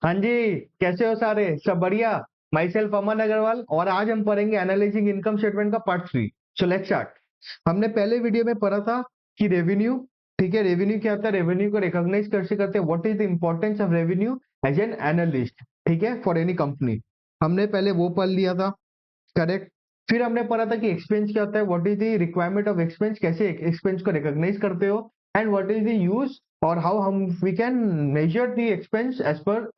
हाँ जी। कैसे हो सारे? सब बढ़िया। माई सेल्फ अमन अग्रवाल, और आज हम पढ़ेंगे एनालाइजिंग इनकम स्टेटमेंट का पार्ट 3। So let's start. हमने पहले वीडियो में पढ़ा था कि रेवेन्यू, ठीक है, रेवेन्यू क्या होता है, रेवेन्यू को रिकॉग्नाइज कैसे करते हैं, what is the importance of revenue as an analyst, ठीक है, फॉर एनी कंपनी। हमने पहले वो पढ़ लिया था, करेक्ट। फिर हमने पढ़ा था कि एक्सपेंस क्या होता है, what is the requirement of expense, कैसे एक्सपेंस को रिकॉग्नाइज करते हो, and what is the use और हाउ हम we can measure the expense as per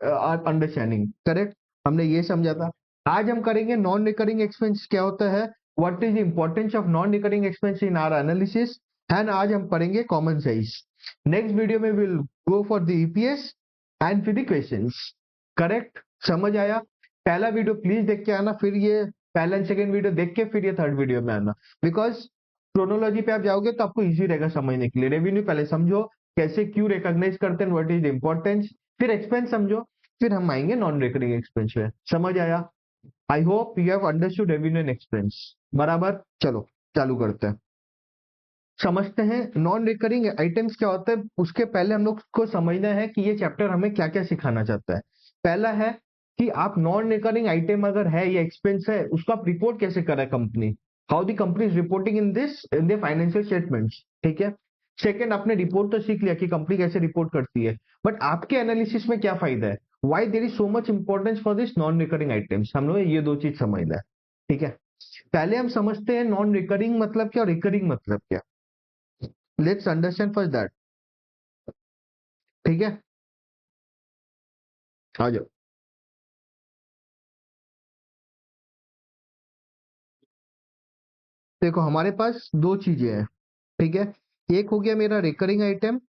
understanding, correct. हमने ये समझा था। आज हम करेंगे नॉन रिकरिंग एक्सपेंस क्या होता है, what is the importance of non recurring expense in our analysis, and आज हम पढ़ेंगे कॉमन साइज। नेक्स्ट वीडियो में will go for the EPS and फिर द क्वेश्चंस, करेक्ट। समझ आया? पहला वीडियो प्लीज देख के आना, फिर ये पहला एंड सेकंड वीडियो देख के फिर ये थर्ड वीडियो में आना, बिकॉज क्रोनोलॉजी पे आप जाओगे तो आपको इजी रहेगा समझने के लिए। रेवेन्यू पहले समझो, कैसे क्यों रिकॉग्नाइज करते हैं, व्हाट इज द इंपॉर्टेंस, फिर एक्सपेंस समझो, फिर हम आएंगे नॉन रिकरिंग एक्सपेंस पे। समझ आया? I hope you have understood revenue and expense. बराबर, चलो चालू करते हैं। समझते हैं नॉन रिकरिंग आइटम्स क्या होता है। उसके पहले हम लोग को समझना है कि ये चैप्टर हमें क्या क्या सिखाना चाहता है। पहला है कि आप नॉन रिकरिंग आइटम अगर है या एक्सपेंस है, उसको आप रिपोर्ट कैसे करें company, how the company is reporting in this in the financial statements, ठीक है। सेकंड, आपने रिपोर्ट तो सीख लिया कि कंपनी कैसे रिपोर्ट करती है, बट आपके एनालिसिस में क्या फायदा है, why there is so much importance for this non recurring items, हम लोग ये दो चीज समझना है, ठीक है। पहले हम समझते हैं नॉन रिकरिंग मतलब क्या, रिकरिंग मतलब क्या। लेट्स अंडरस्टैंड फर्स्ट दैट, ठीक है। आ जाओ। देखो हमारे पास दो चीजें हैं, ठीक है। एक हो गया मेरा रिकरिंग आइटम,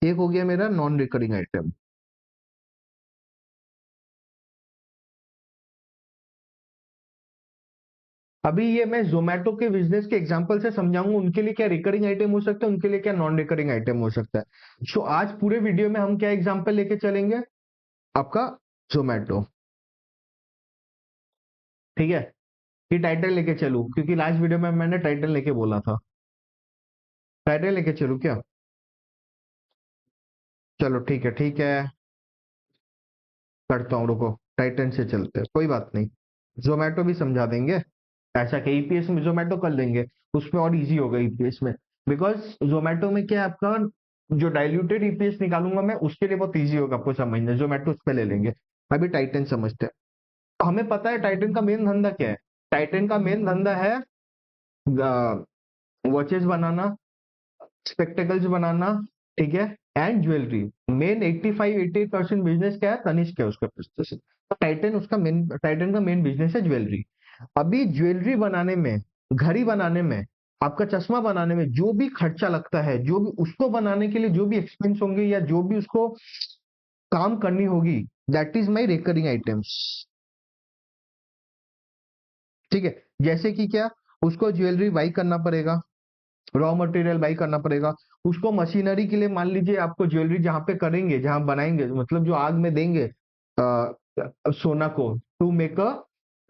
एक हो गया मेरा नॉन रिकरिंग आइटम। अभी ये मैं जोमेटो के बिजनेस के एग्जांपल से समझाऊंगा, उनके लिए क्या रिकरिंग आइटम हो सकता है, उनके लिए क्या नॉन रिकरिंग आइटम हो सकता है। सो आज पूरे वीडियो में हम क्या एग्जांपल लेके चलेंगे, आपका जोमेटो, ठीक है। ये टाइटल लेके चलू, क्योंकि लास्ट वीडियो में मैंने टाइटल लेके बोला था। टाइटल लेके चलू क्या? चलो ठीक है, ठीक है, करता हूँ, रुको। टाइटन से चलते हैं, कोई बात नहीं। जोमेटो भी समझा देंगे, ऐसा कि ईपीएस में जोमेटो कर लेंगे, उसमें और इजी होगा ईपीएस में। बिकॉज जोमेटो में क्या है, आपका जो डाइल्यूटेड ईपीएस निकालूंगा मैं, उसके लिए बहुत इजी होगा आपको समझना, जोमेटो उस पे ले लेंगे। अभी टाइटन समझते हैं। तो हमें पता है टाइटन का मेन धंधा क्या है। टाइटन का मेन धंधा है वॉचेस बनाना, स्पेक्टेकल्स बनाना, ठीक है, एंड ज्वेलरी। मेन 85-88% बिजनेस क्या है, तनिष्क है उसका बिजनेस। तो टाइटन उसका मेन, टाइटन का मेन बिजनेस है ज्वेलरी। अभी ज्वेलरी बनाने में, घड़ी बनाने में, आपका चश्मा बनाने में जो भी खर्चा लगता है, जो भी उसको बनाने के लिए जो भी एक्सपेंस होंगे या जो भी उसको काम करनी होगी, that is my recurring items, ठीक है। जैसे कि क्या, उसको ज्वेलरी बाई करना पड़ेगा, रॉ मटेरियल बाई करना पड़ेगा, उसको मशीनरी के लिए, मान लीजिए आपको ज्वेलरी जहां पे करेंगे, जहां बनाएंगे, मतलब जो आग में देंगे सोना को, to make a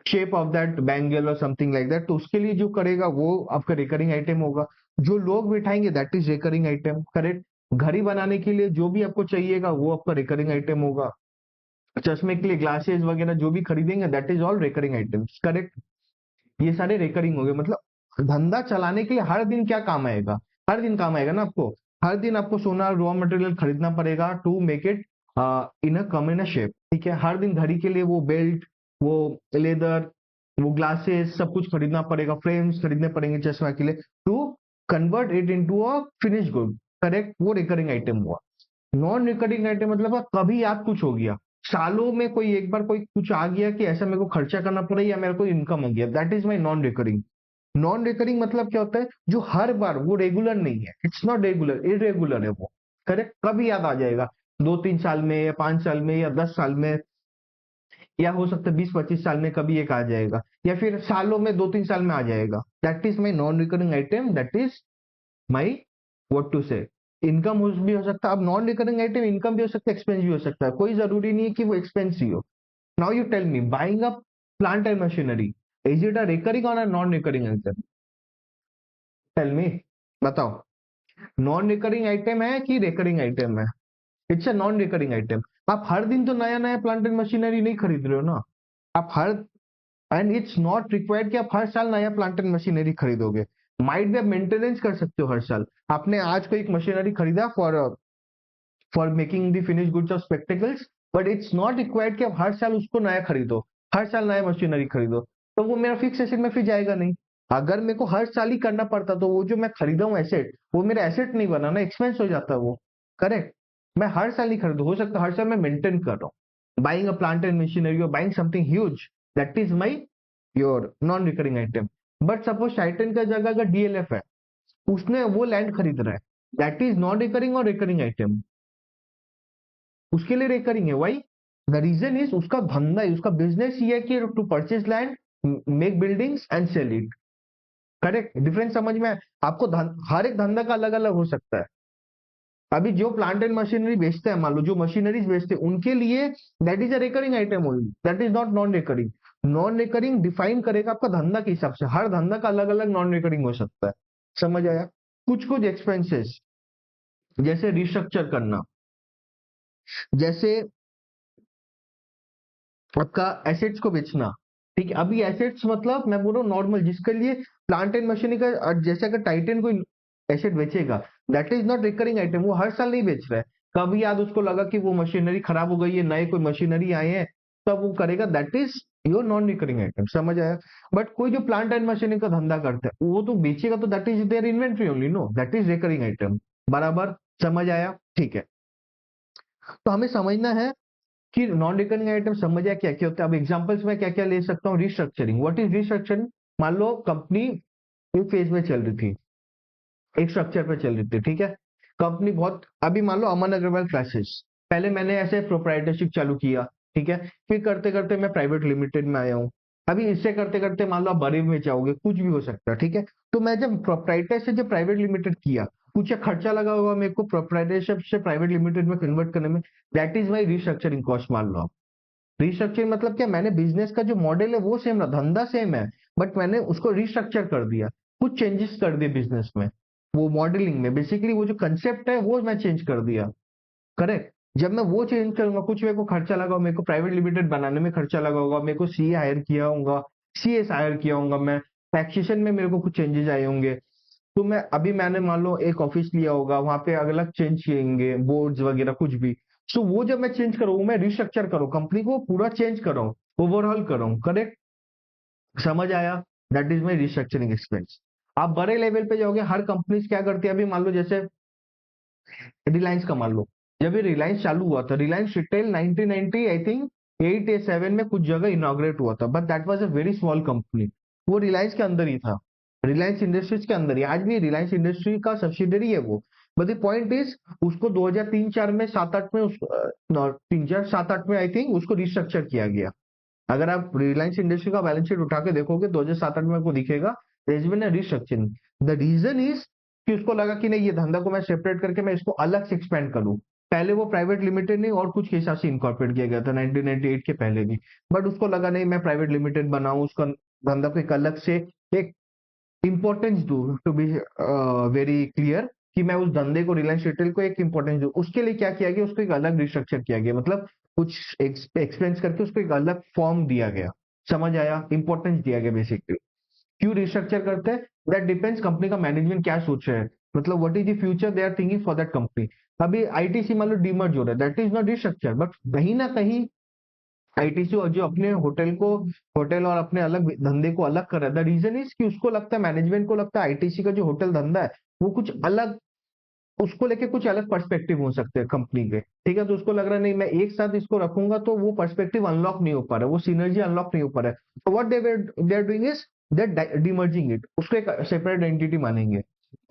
shape of that bangle और समथिंग लाइक दैट, तो उसके लिए जो करेगा वो आपका रिकरिंग आइटम होगा। जो लोग बिठाएंगे that is recurring item, correct. घड़ी बनाने के लिए जो भी आपको चाहिएगा वो आपका रिकरिंग आइटम होगा। चश्मे के लिए ग्लासेस वगैरह जो भी खरीदेंगे that is all recurring items, correct. ये सारे रिकरिंग हो गए, मतलब धंधा चलाने के लिए हर दिन क्या काम आएगा, हर दिन काम आएगा ना आपको। हर दिन आपको सोना रॉ मटेरियल खरीदना पड़ेगा to make it in a come in a shape, ठीक है। हर दिन घड़ी के लिए वो बेल्ट, वो लेदर, वो ग्लासेस, सब कुछ खरीदना पड़ेगा, फ्रेम्स खरीदने पड़ेंगे चश्मा के लिए, to convert it into a finish good, correct. वो रिकरिंग आइटम हुआ। नॉन रिकरिंग आइटम मतलब कभी याद कुछ हो गया, सालों में कोई एक बार कोई कुछ आ गया कि ऐसा मेरे को खर्चा करना पड़ा या मेरे को इनकम आ गया, that is my non recurring. Non recurring मतलब क्या होता है, जो हर बार, वो रेगुलर नहीं है, इट्स नॉट रेगुलर, इरेगुलर है वो, करेक्ट। कभी याद आ जाएगा, 2-3 साल में या 5 साल में या 10 साल में, या हो सकता है 20-25 साल में कभी एक आ जाएगा, या फिर सालों में 2-3 साल में आ जाएगा। That is my non recurring item, that is my, what to say, income भी हो सकता है। अब नॉन रिकरिंग आइटम इनकम भी हो सकता है, एक्सपेंस भी हो सकता है, कोई जरूरी नहीं है कि वो एक्सपेंस ही हो। Now you tell me, buying a plant and machinery, is it a recurring or a non recurring item? Tell me, बताओ। नॉन रिकरिंग आइटम है कि रिकरिंग आइटम है? It's a non recurring item. आप हर दिन तो नया नया प्लांट एंड मशीनरी नहीं खरीद रहे हो ना। आप her and it's not required कि आप हर साल नया प्लांट एंड मशीनरी खरीदोगे। माइट भी आप मेंटेनेंस कर सकते हो हर साल। आपने आज कोई एक मशीनरी खरीदा for making the finish goods of spectacles, but it's not required कि आप हर साल उसको नया खरीदो, हर साल नया मशीनरी खरीदो। तो वो मेरा फिक्स एसेट में फिर जाएगा नहीं। अगर मेरे को हर साल ही करना पड़ता तो वो जो मैं खरीदा हूँ एसेट, वो मेरा एसेट नहीं बना ना, एक्सपेंस हो जाता वो। करेक्ट। मैं हर साल नहीं खरीदू, हो सकता है हर साल मैं मेंटेन कर रहा हूँ, buying a plant and machinery or buying something huge, that is my your non recurring item. But suppose Titan का जगह अगर डीएलएफ है, उसने वो लैंड खरीद रहा है, दैट इज नॉन रिकरिंग और रिकरिंग आइटम। उसके लिए रिकरिंग है। वाई? द रीजन इज उसका धंधा है, उसका बिजनेस ये है कि to purchase land, make buildings and sell it. Correct. Difference समझ में आपको? हर एक धंधा का अलग अलग हो सकता है। अभी जो प्लांट एंड मशीनरी बेचते हैं, मान लो जो मशीनरीज बेचते हैं, उनके लिए that is a recurring item only, that is not non recurring. Non recurring define करेगा आपका धंधा के हिसाब से, हर धंधा का अलग अलग नॉन रिकरिंग हो सकता है। समझ आया? कुछ कुछ एक्सपेंसेस जैसे रिस्ट्रक्चर करना, जैसे आपका एसेट्स को बेचना। ठीक है, अभी एसेट्स मतलब मैं बोल रहा हूँ नॉर्मल, जिसके लिए प्लांट एंड मशीनरी का जैसे अगर टाइटन कोई एसेट बेचेगा, that is not recurring item, वो हर साल नहीं बेच रहा है। कभी याद उसको लगा कि वो मशीनरी खराब हो गई है, नए कोई मशीनरी आए हैं, तब वो करेगा, that is your non recurring item. समझ आया? बट कोई जो प्लांट एंड मशीनरी का धंधा करता है वो तो बेचेगा, तो that is their inventory only, no that is recurring item. बराबर? समझ आया? ठीक है। तो हमें समझना है कि नॉन रिकरिंग आइटम समझिए क्या क्या होता है। अब एग्जांपल्स में क्या क्या ले सकता हूँ? रिस्ट्रक्चरिंग। What is restructuring? मान लो कंपनी एक फेज में चल रही थी, एक स्ट्रक्चर पे चल रही थी, ठीक है। कंपनी बहुत, अभी मान लो अमन अग्रवाल क्लासेस, पहले मैंने ऐसे प्रोप्राइटरशिप चालू किया, ठीक है, फिर करते करते मैं प्राइवेट लिमिटेड में आया हूँ। अभी इससे करते करते मान लो आप बड़े में जाओगे, कुछ भी हो सकता है, ठीक है। तो मैं जब प्रोप्राइटर से जब प्राइवेट लिमिटेड किया, कुछ खर्चा लगा होगा मेरे को प्रोप्राइटरशिप से प्राइवेट लिमिटेड में कन्वर्ट करने में, that is my restructuring cost. मान लो आप, रिस्ट्रक्चरिंग मतलब क्या? मैंने बिजनेस का जो मॉडल है वो सेम रहा, धंधा सेम है, बट मैंने उसको रिस्ट्रक्चर कर दिया, कुछ चेंजेस कर दिए बिजनेस में, वो मॉडलिंग में बेसिकली वो जो कंसेप्ट है वो मैं चेंज कर दिया। करेक्ट। जब मैं वो चेंज करूंगा, कुछ मेरे को खर्चा लगा, मेरे को प्राइवेट लिमिटेड बनाने में खर्चा लगा होगा, मेरे को सीए हायर किया होगा, सीएस हायर किया होगा, मैं टैक्सेशन में मेरे को कुछ चेंजेस आए होंगे। तो मैं अभी मैंने मान लो एक ऑफिस लिया होगा, वहां पे अलग चेंज किएंगे, बोर्ड्स वगैरह कुछ भी। सो वो जब मैं चेंज करूँ, मैं रिस्ट्रक्चर करूँ, कंपनी को पूरा चेंज करूँ, ओवरऑल करूँ। करेक्ट। समझ आया? That is my restructuring expense. आप बड़े लेवल पे जाओगे, हर कंपनी क्या करती है, अभी मान लो जैसे रिलायंस का मान लो, जब ये रिलायंस चालू हुआ था, रिलायंस रिटेल 1990 आई थिंक 8 या 7 में कुछ जगह इनॉग्रेट हुआ था, but that was a very small company. वो रिलायंस के अंदर ही था, रिलायंस इंडस्ट्रीज के अंदर ही, आज भी रिलायंस इंडस्ट्री का सब्सिडरी है वो। बट द पॉइंट इज, उसको 2003-4 में 7-8 में उसको 3-4-7-8 में आई थिंक उसको रिस्ट्रक्चर किया गया। अगर आप रिलायंस इंडस्ट्री का बैलेंस शीट उठा के देखोगे 2007-8 में आपको दिखेगा, there is been a restructuring. The reason is कि उसको लगा कि नहीं, ये धंधा को मैं सेपरेट करके मैं इसको अलग से एक्सपेंड करूं। पहले वो प्राइवेट लिमिटेड नहीं और कुछ के हिसाब से इनकॉर्पोरेट किया गया था 1998 के पहले भी, बट उसको लगा नहीं, मैं प्राइवेट लिमिटेड बनाऊं, उसका धंधा को एक अलग से एक इंपॉर्टेंस दू, टू बी वेरी क्लियर, कि मैं उस धंधे को, रिलायंस रिटेल को एक इंपॉर्टेंस दूं। उसके लिए क्या किया गया, उसको एक अलग रिस्ट्रक्चर किया गया, मतलब कुछ एक्सपेंस करके उसको एक अलग फॉर्म दिया गया। समझ आया? इंपॉर्टेंस दिया गया बेसिकली। क्यों रिस्ट्रक्चर करते हैं? दैट डिपेंड्स कंपनी का मैनेजमेंट क्या सोच रहा है, मतलब what is the future they are thinking for that company. अभी आईटीसी मान लो डीमर्ज हो रहा है, that is not restructure, but कहीं ना कहीं आईटीसी और जो अपने होटल को, होटल और अपने अलग धंधे को अलग कर रहा है, द रीजन इज कि उसको लगता है, मैनेजमेंट को लगता है आईटीसी का जो होटल धंधा है वो कुछ अलग, उसको लेके कुछ अलग पर्सपेक्टिव हो सकते हैं कंपनी के, ठीक है। तो उसको लग रहा है नहीं, मैं एक साथ इसको रखूंगा तो वो पर्सपेक्टिव अनलॉक नहीं हो पा रहा है, वो सिनर्जी अनलॉक नहीं हो पा रहा है। तो what they are doing is they demerging it, उसको एक सेपरेट एंटिटी मानेंगे।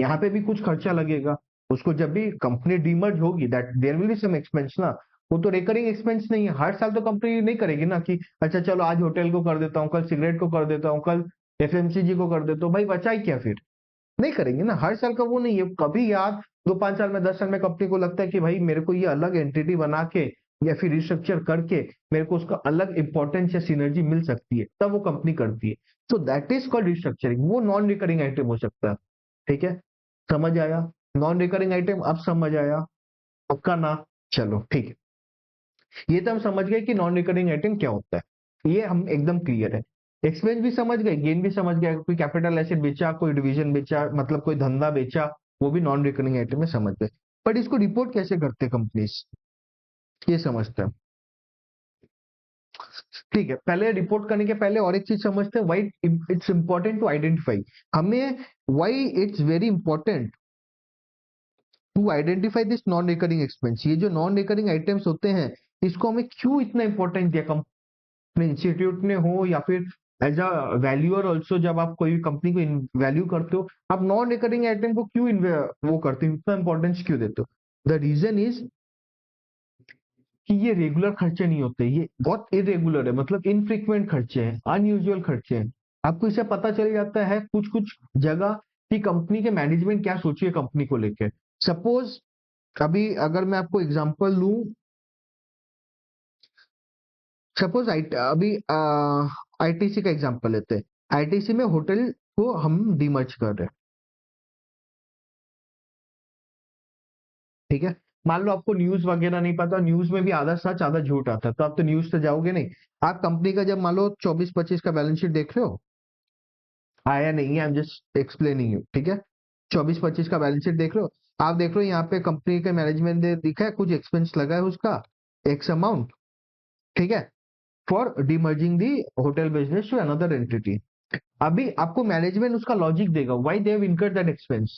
यहाँ पे भी कुछ खर्चा लगेगा उसको, जब भी कंपनी डीमर्ज होगी, that there will be some expense ना। वो तो रिकरिंग एक्सपेंस नहीं है, हर साल तो कंपनी नहीं करेगी ना कि अच्छा चलो आज होटल को कर देता हूँ, कल सिगरेट को कर देता हूँ, कल एफएमसीजी को कर देता हूँ, भाई बचा ही क्या फिर? नहीं करेंगे ना, हर साल का वो नहीं है। कभी याद 2-5 साल में, 10 साल में कंपनी को लगता है कि भाई मेरे को ये अलग एंटिटी बना के या फिर रिस्ट्रक्चर करके मेरे को उसका अलग इंपॉर्टेंस या सिनर्जी मिल सकती है, तब वो कंपनी करती है। So that is called restructuring, वो नॉन रिकरिंग आइटम हो सकता है। ठीक है। समझ आया? नॉन रिकरिंग आइटम अब समझ आया? पक्का ना? चलो ठीक है, ये तो हम समझ गए कि नॉन रिकरिंग आइटम क्या होता है, ये हम एकदम क्लियर है। एक्सपेंस भी समझ गए, गेन भी समझ गए, कोई कैपिटल एसेट बेचा, कोई डिवीजन बेचा, मतलब कोई धंधा बेचा, वो भी नॉन रिकरिंग आइटम में समझ गए। बट इसको रिपोर्ट कैसे करते कंपनीज, ये समझते हैं। ठीक है, पहले रिपोर्ट करने के पहले और एक चीज समझते हैं, why it's important to identify. हमें why it's very important to identify this non recurring expense, ये जो नॉन रिकरिंग आइटम्स होते हैं, इसको हमें क्यों इतना इंपॉर्टेंट दिया कंपनी इंस्टीट्यूट ने हो, या फिर एज अ वैल्यूअर ऑल्सो, जब आप कोई कंपनी को वैल्यू करते हो, आप नॉन रिकरिंग आइटम को क्यों वो करते हो, इतना इंपॉर्टेंस क्यों देते हो? द रीजन इज कि ये रेगुलर खर्चे नहीं होते, ये बहुत इरेगुलर है, मतलब इनफ्रीक्वेंट खर्चे हैं, अनयूजुअल खर्चे हैं। आपको इससे पता चल जाता है कुछ कुछ जगह कि कंपनी के मैनेजमेंट क्या सोची है कंपनी को लेकर। सपोज अभी अगर मैं आपको एग्जांपल लूं, सपोज अभी आईटीसी का एग्जांपल लेते हैं। आईटीसी में होटल को हम डीमर्ज कर रहे हैं, ठीक है। मान लो आपको न्यूज वगैरह नहीं पता, न्यूज में भी आधा सच आधा झूठ आता है, तो आप तो न्यूज से जाओगे नहीं। आप कंपनी का जब मान लो 24-25 का बैलेंस शीट देख रहे हो, आया नहीं है, I am just explaining you, ठीक है। 24-25 का बैलेंस शीट देख लो, आप देख लो यहाँ पे कंपनी के मैनेजमेंट ने दिखा है कुछ एक्सपेंस लगा है उसका, एक्स अमाउंट, ठीक है, for demerging the hotel business to another entity. अभी आपको मैनेजमेंट उसका लॉजिक देगा why they have incurred that expense.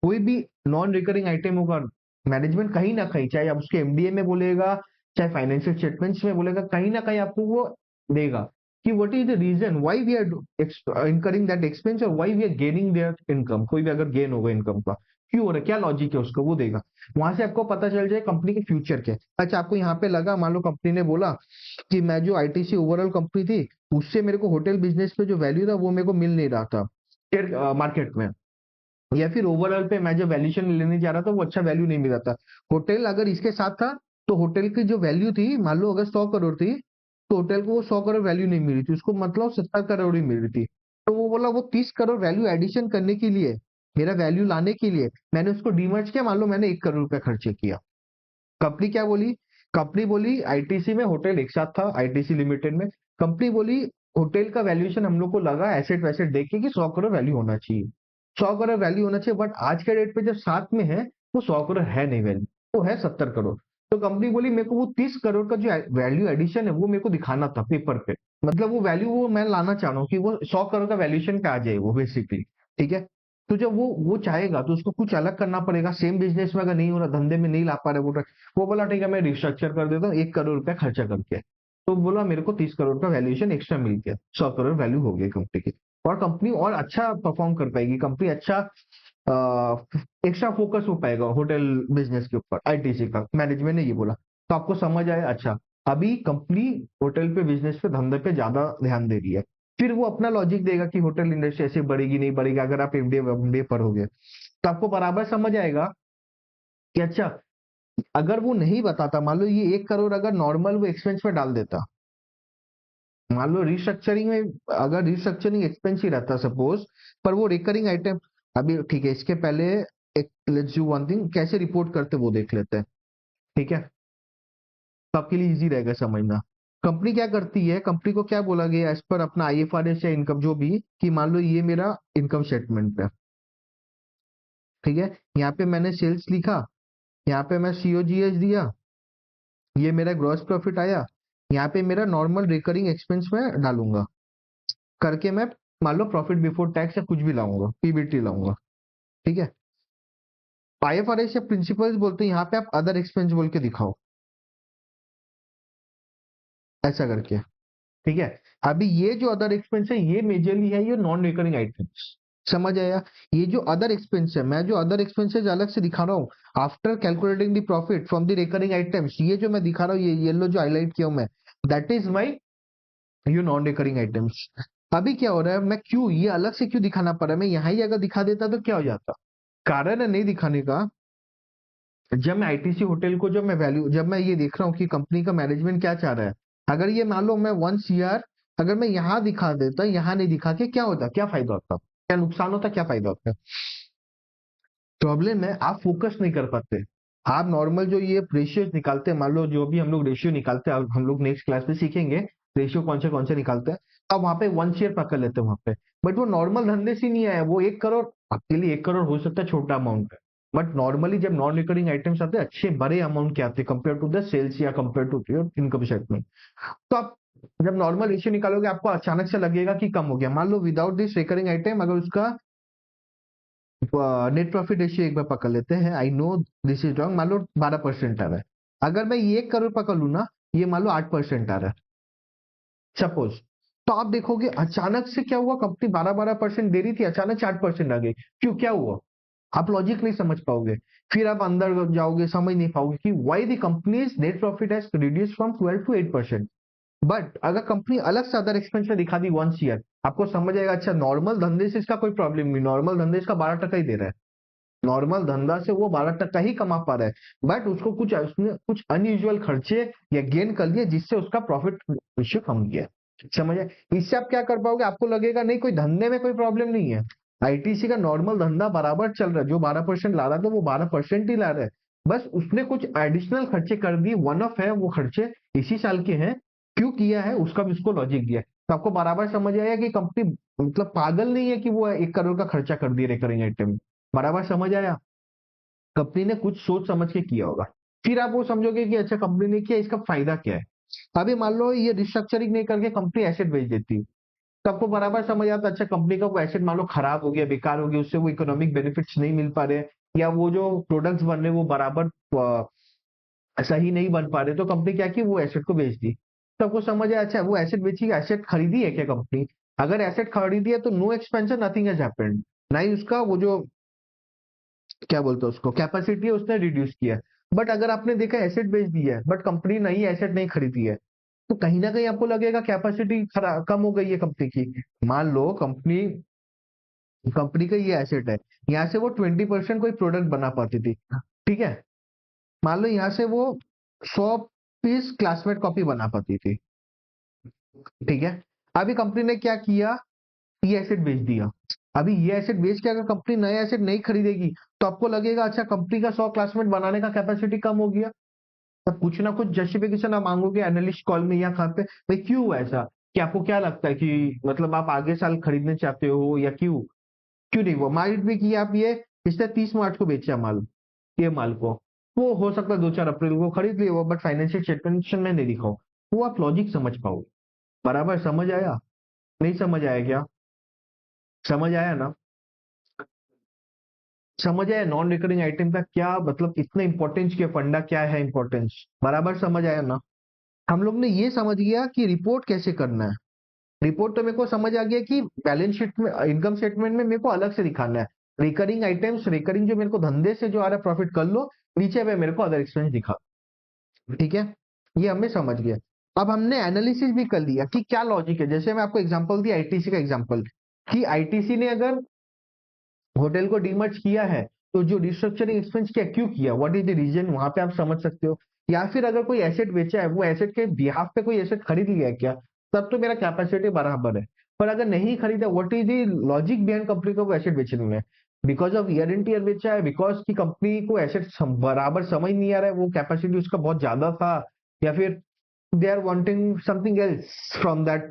कोई भी नॉन रिकरिंग आइटम होगा, मैनेजमेंट कहीं ना कहीं, चाहे आप उसके एमडीए में बोलेगा, चाहे फाइनेंशियल स्टेटमेंट्स में बोलेगा, कहीं ना कहीं आपको वो देगा कि what is the reason why we are incurring that expense, और why we are gaining their income, कोई भी अगर गेन होगा इनकम का, क्यों हो रहा है, क्या लॉजिक है उसका, वो देगा। वहां से आपको पता चल जाए कंपनी के फ्यूचर क्या है। अच्छा, आपको यहाँ पे लगा, मान लो कंपनी ने बोला कि मैं जो आईटीसी ओवरऑल कंपनी थी, उससे मेरे को होटल बिजनेस पे जो वैल्यू था वो मेरे को मिल नहीं रहा था शेयर मार्केट में, या फिर ओवरऑल पे मैं जो वैल्यूएशन लेने जा रहा था वो अच्छा वैल्यू नहीं मिल रहा था। होटल अगर इसके साथ था, तो होटल की जो वैल्यू थी, मान लो अगर 100 करोड़ थी, तो होटल को वो 100 करोड़ वैल्यू नहीं मिल रही थी, उसको मतलब 70 करोड़ ही मिल रही थी। तो वो बोला वो 30 करोड़ वैल्यू एडिशन करने के लिए, मेरा वैल्यू लाने के लिए मैंने उसको डीमर्ज किया, मान लो मैंने 1 करोड़ रुपया खर्चे किया। कंपनी क्या बोली? कंपनी बोली आईटीसी में होटल एक साथ था, आईटीसी लिमिटेड में। कंपनी बोली होटल का वैल्यूएशन हम लोग को लगा एसेट वैसेट देख के कि 100 करोड़ वैल्यू होना चाहिए, 100 करोड़ वैल्यू होना चाहिए, बट आज के डेट पे जब साथ में है, वो 100 करोड़ है नहीं वैल्यू, वो है 70 करोड़। तो कंपनी बोली मेरे को वो 30 करोड़ का जो वैल्यू एडिशन है वो मेरे को दिखाना था पेपर पे, मतलब वो वैल्यू वो मैं लाना चाह रहा हूँ कि वो 100 करोड़ का वैल्यूएशन पे आ जाए वो बेसिकली, ठीक है। तो जब वो चाहेगा तो उसको कुछ अलग करना पड़ेगा, सेम बिजनेस में अगर नहीं हो रहा, धंधे में नहीं ला पा रहे वो बोला ठीक है मैं रिस्ट्रक्चर कर देता हूँ 1 करोड़ रुपया खर्चा करके। तो बोला मेरे को 30 करोड़ का वैल्यूएशन एक्स्ट्रा मिल गया, 100 करोड़ वैल्यू हो गई कंपनी की, और कंपनी और अच्छा परफॉर्म कर पाएगी, कंपनी अच्छा एक्स्ट्रा फोकस हो पाएगा होटल बिजनेस के ऊपर, आईटीसी का मैनेजमेंट ने ये बोला। तो आपको समझ आया? अच्छा, अभी कंपनी होटल पे बिजनेस पे धंधे पे ज्यादा ध्यान दे रही है। फिर वो अपना लॉजिक देगा कि होटल इंडस्ट्री ऐसे बढ़ेगी नहीं बढ़ेगी अगर आप एमबीए पर हो गए, तो आपको बराबर समझ आएगा कि अच्छा, अगर वो नहीं बताता, मान लो ये 1 करोड़ अगर नॉर्मल वो एक्सपेंस में डाल देता, मान लो रिस्ट्रक्चरिंग में अगर रिस्ट्रक्चरिंग एक्सपेंस ही रहता सपोज, पर वो रिकरिंग आइटम, अभी ठीक है, इसके पहले एक लेट्स डू वन थिंग, कैसे रिपोर्ट करते वो देख लेते हैं, ठीक है, तो आपके लिए इजी रहेगा समझना। कंपनी क्या करती है, कंपनी को क्या बोला गया एज पर अपना आईएफआरएस या इनकम जो भी, कि मान लो ये मेरा इनकम स्टेटमेंट है, ठीक है, यहाँ पे मैंने सेल्स लिखा, यहाँ पे मैं सीओजीएस दिया, ये मेरा ग्रॉस प्रॉफिट आया, यहाँ पे मेरा नॉर्मल रिकरिंग एक्सपेंस में डालूंगा करके मैं, मान लो प्रॉफिट बिफोर टैक्स या कुछ भी लाऊंगा, पीबीटी लाऊंगा, ठीक है। आईएफआरएस या प्रिंसिपल्स बोलते हैं यहाँ पे आप अदर एक्सपेंस बोल के दिखाओ, ऐसा करके, ठीक है। अभी ये जो अदर एक्सपेंस है ये मेजरली है ये नॉन रिकरिंग आइटम्स, समझ आया? ये जो अदर एक्सपेंस है, मैं जो अदर एक्सपेंसेस अलग से दिखा रहा हूँ after calculating the profit from the recurring items, ये जो मैं दिखा रहा हूँ, ये येलो जो हाईलाइट किया हूं मैं, that is my you non recurring items. अभी क्या हो रहा है, मैं क्यों ये अलग से क्यों दिखाना पड़ रहा है, मैं यहाँ ही अगर दिखा देता तो क्या हो जाता? कारण है नहीं दिखाने का, जब मैं आईटीसी होटल को, जब मैं वैल्यू, जब मैं ये देख रहा हूँ कि कंपनी का मैनेजमेंट क्या चाह रहा है, अगर ये मान लो मैं 1 CR अगर मैं यहाँ दिखा देता, यहाँ नहीं दिखा के क्या होता, क्या फायदा होता, क्या नुकसान होता, क्या फायदा होता? प्रॉब्लम है आप फोकस नहीं कर पाते। आप नॉर्मल जो ये रेशियोज निकालते हैं, मान लो जो भी हम लोग रेशियो निकालते हैं, हम लोग नेक्स्ट क्लास में सीखेंगे रेशियो कौन से निकालते हैं। अब वहां पे 1 शेयर पकड़ लेते हैं वहां पे, बट वो नॉर्मल धंधे से नहीं आया। वो 1 करोड़, आपके लिए 1 करोड़ हो सकता है छोटा अमाउंट है, बट नॉर्मली जब नॉन रिकरिंग आइटम्स आते हैं अच्छे बड़े अमाउंट के आते हैं कंपेयर टू द सेल्स या compare to your income statement. तो आप जब नॉर्मल रेशियो निकालोगे आपको अचानक से लगेगा कि कम हो गया। मान लो विदाउट दिस रिकरिंग आइटम अगर उसका नेट प्रॉफिट रेशियो एक बार पकड़ लेते हैं, I know this is wrong, मान लो 12% आ रहा है। अगर मैं ये 1 करोड़ पकड़ लू ना, ये मान लो 8% आ रहा है सपोज, तो आप देखोगे अचानक से क्या हुआ, कंपनी 12% दे रही थी, अचानक से 8% आ गई। क्यों, क्या हुआ? आप लॉजिक नहीं समझ पाओगे। फिर आप अंदर जाओगे, समझ नहीं पाओगे कि why the companies net profit has reduced from 12 to 8%। But अगर कंपनी अलग से अदर एक्सपेंस में दिखा दी 1 ईयर, आपको समझ आएगा अच्छा नॉर्मल धंधे से इसका कोई प्रॉब्लम नहीं, नॉर्मल धंधे इसका 12% ही दे रहा है, नॉर्मल धंधा से वो 12% ही कमा पा रहा है। बट उसको कुछ उसने कुछ अनयूजुअल खर्चे या गेन कर लिए जिससे उसका प्रॉफिट रेशियो कम गया। समझ आए? इससे आप क्या कर पाओगे, आपको लगेगा नहीं कोई धंधे में कोई प्रॉब्लम नहीं है, आईटीसी का नॉर्मल धंधा बराबर चल रहा है, जो 12% ला रहा था वो 12% ही ला रहा है। बस उसने कुछ एडिशनल खर्चे कर दिए, वन ऑफ है वो खर्चे, इसी साल के हैं, क्यों किया है उसका भी उसको लॉजिक दिया। तो आपको बराबर समझ आया कि कंपनी मतलब पागल नहीं है कि वो 1 करोड़ का खर्चा कर दिया रिकरिंग आइटम। बराबर समझ आया? कंपनी ने कुछ सोच समझ के किया होगा। फिर आप वो समझोगे कि अच्छा कंपनी ने किया, इसका फायदा क्या है। अभी मान लो ये रिस्ट्रक्चरिंग नहीं करके कंपनी एसेट बेच देती, तो आपको बराबर समझ आता अच्छा कंपनी का वो एसेट मान लो खराब हो गया, बेकार हो गया, उससे वो इकोनॉमिक बेनिफिट्स नहीं मिल पा रहे, या वो जो प्रोडक्ट्स बन रहे वो बराबर सही नहीं बन पा रहे, तो कंपनी क्या की वो एसेट को बेच दी। तो आपको समझ आया अच्छा वो एसेट बेची, एसेट खरीदी है क्या कंपनी? अगर एसेट खरीदी है तो no expansion, nothing has happened, ना ही उसका वो जो क्या बोलते हैं उसको कैपेसिटी है उसने रिड्यूस किया है। बट अगर आपने देखा एसेट बेच दिया है बट कंपनी नई एसेट नहीं खरीदी है, तो कहीं ना कहीं आपको लगेगा कैपेसिटी कम हो गई है कंपनी की। मान लो कंपनी कंपनी का ये एसेट है, यहाँ से वो 20% कोई प्रोडक्ट बना पाती थी, ठीक है। मान लो यहाँ से वो 100 पीस क्लासमेट कॉपी बना पाती थी, ठीक है। अभी कंपनी ने क्या किया, ये एसेट बेच दिया। अभी ये एसेट बेच के अगर कंपनी नया एसेट नहीं खरीदेगी, तो आपको लगेगा अच्छा कंपनी का 100 क्लासमेट बनाने का कैपेसिटी कम हो गया। तब कुछ ना कुछ जस्टिफिकेशन आप मांगोगे एनालिस्ट कॉल में या कहाँ पे, भाई क्यों हुआ ऐसा, कि आपको क्या लगता है कि मतलब आप आगे साल खरीदने चाहते हो या क्यों, क्यों नहीं हुआ? माइट भी कि आप ये पिछले 30 मार्च को बेचा माल, ये माल को, वो हो सकता है 2-4 अप्रैल को खरीद लिया हो, बट फाइनेंशियल स्टेटमेंट में नहीं दिखाओ। वो आप लॉजिक समझ पाओगे। बराबर समझ आया? नहीं समझ आया क्या? समझ आया ना? समझ आया नॉन रिकरिंग आइटम का क्या मतलब, इतना इंपॉर्टेंस क्या, फंडा क्या है इंपॉर्टेंस, बराबर समझ आया ना? हम लोग ने ये समझ गया कि रिपोर्ट कैसे करना है। रिपोर्ट तो मेरे को समझ आ गया कि बैलेंस शीट में इनकम स्टेटमेंट में मेरे को अलग से दिखाना है रिकरिंग आइटम्स, रिकरिंग जो मेरे को धंधे से जो आ रहा है प्रॉफिट कर लो, नीचे पे मेरे को अदर एक्सपेंस दिखा, ठीक है। ये हमें समझ गया। अब हमने एनालिसिस भी कर लिया कि क्या लॉजिक है। जैसे मैं आपको एग्जांपल दिया आईटीसी का एग्जांपल, कि आईटीसी ने अगर होटल को डीमर्ज किया है, तो जो रिस्ट्रक्चरिंग एक्सपेंस किया, क्यों किया, व्हाट इज द रीजन, वहां पे आप समझ सकते हो। या फिर अगर कोई एसेट बेचा है, वो एसेट के बिहाफ पे कोई एसेट खरीद लिया है क्या, तब तो मेरा कैपेसिटी बराबर है। पर अगर नहीं खरीदा, what is the logic behind company को वो एसेट बेचने में, because of year and year बेचा है, बिकॉज की कंपनी को एसेट बराबर समझ नहीं आ रहा है, वो कैपेसिटी उसका बहुत ज्यादा था, या फिर they are wanting something else from that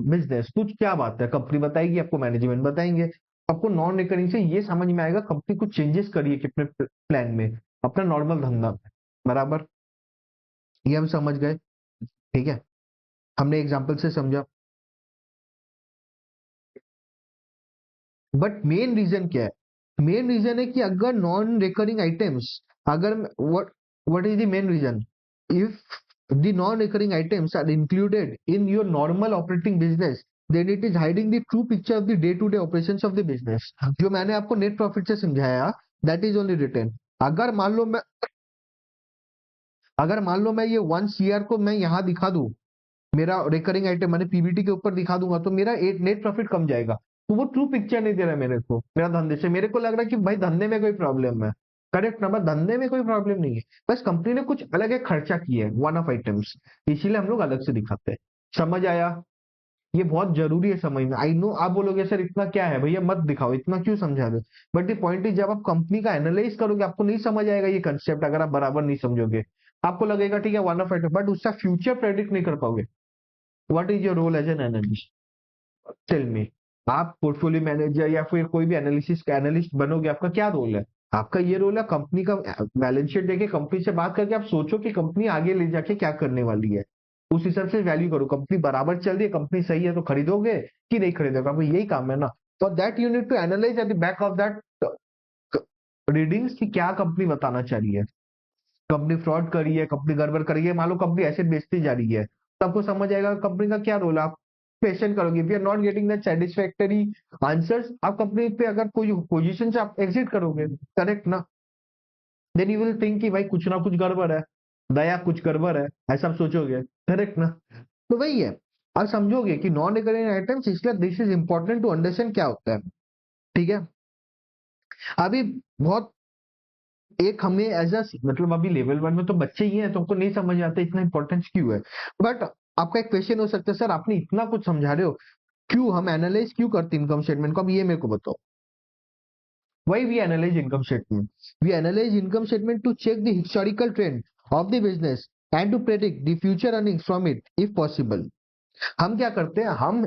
business, कुछ क्या बात है, कंपनी बताएगी आपको, मैनेजमेंट बताएंगे आपको। नॉन रिकरिंग से ये समझ में आएगा कंपनी कुछ चेंजेस करिए कि अपने प्लान में, अपना नॉर्मल धंधा में। बराबर, ये हम समझ गए, ठीक है। हमने एग्जांपल से समझा। बट मेन रीजन क्या है? मेन रीजन है कि अगर नॉन रिकरिंग आइटम्स, अगर what what is the main reason, if the non-recurring items are included in your normal operating business, then it is hiding the true picture of the day-to-day operations of the business। जो मैंने आपको net profit से समझाया, that is only written। अगर मान लो मैं अगर मान लो मैं ये 1 CR को मैं यहाँ दिखा दूं, मेरा रिकरिंग आइटम मैंने पीबीटी के ऊपर दिखा दूंगा, तो मेरा नेट प्रॉफिट कम जाएगा। तो वो ट्रू पिक्चर नहीं दे रहा है मेरे को, मेरा धंधे से, मेरे को लग रहा है कि भाई धंधे में कोई प्रॉब्लम है। करेक्ट नंबर, धंधे में कोई प्रॉब्लम नहीं है, बस कंपनी ने कुछ अलग एक खर्चा किया है, वन ऑफ आइटम्स, इसीलिए हम लोग अलग से दिखाते हैं। समझ आया? ये बहुत जरूरी है समझना। आई नो आप बोलोगे सर इतना क्या है भैया, मत दिखाओ, इतना क्यों समझा रहे हो, बट द पॉइंट इज जब आप कंपनी का एनालाइज करोगे आपको नहीं समझ आएगा ये कंसेप्ट, अगर आप बराबर नहीं समझोगे आपको लगेगा ठीक है वन ऑफ, बट उसका फ्यूचर प्रेडिक्ट नहीं कर पाओगे। What is your role as an analyst, tell me. आप पोर्टफोलियो मैनेजर या फिर कोई भी एनालिसिस का एनालिस्ट बनोगे, आपका क्या रोल है? आपका ये रोल है कंपनी का बैलेंस शीट देके कंपनी से बात करके आप सोचो कि कंपनी आगे ले जाके क्या करने वाली है, उस हिसाब से वैल्यू करो। कंपनी बराबर चल रही है, कंपनी सही है तो खरीदोगे कि नहीं खरीदोगे, आपको यही काम है ना। For that you need to analyse at the back of that readings कि क्या कंपनी बताना चाह रही है। कंपनी फ्रॉड कर रही है, कंपनी गड़बड़ कर रही है, मान लो कंपनी एसेट बेचती जा रही है, तो आपको समझ आएगा कंपनी का क्या रोल है। आप क्वेश्चन करोगे, if you are not getting the satisfactory answers, आप कंपनी पे अगर कोई पोजीशन से आप एग्जिट करोगे, करेक्ट ना। देन यू विल थिंक कि भाई कुछ ना कुछ गड़बड़ है, दया कुछ गड़बड़ है, ऐसा आप सोचोगे, करेक्ट ना। तो वही है, आप समझोगे कि नॉन रिकरिंग आइटम्स, इसलिए this is important to understand क्या होता है। ठीक है, अभी बहुत एक हमें एज अ मतलब अभी लेवल वन में तो बच्चे ही हैं तो हमको नहीं समझ आता इतना इंपॉर्टेंस क्यों है। बट आपका एक क्वेश्चन हो सकता है सर आपने इतना कुछ समझा रहे हो, क्यों हम एनालाइज क्यों करते हैं इनकम स्टेटमेंट को, अब ये मेरे को बताओ। Why we analyse income statement? We analyse income statement to check the historical trend of the business and to predict the future earnings from it if possible. हम क्या करते हैं, हम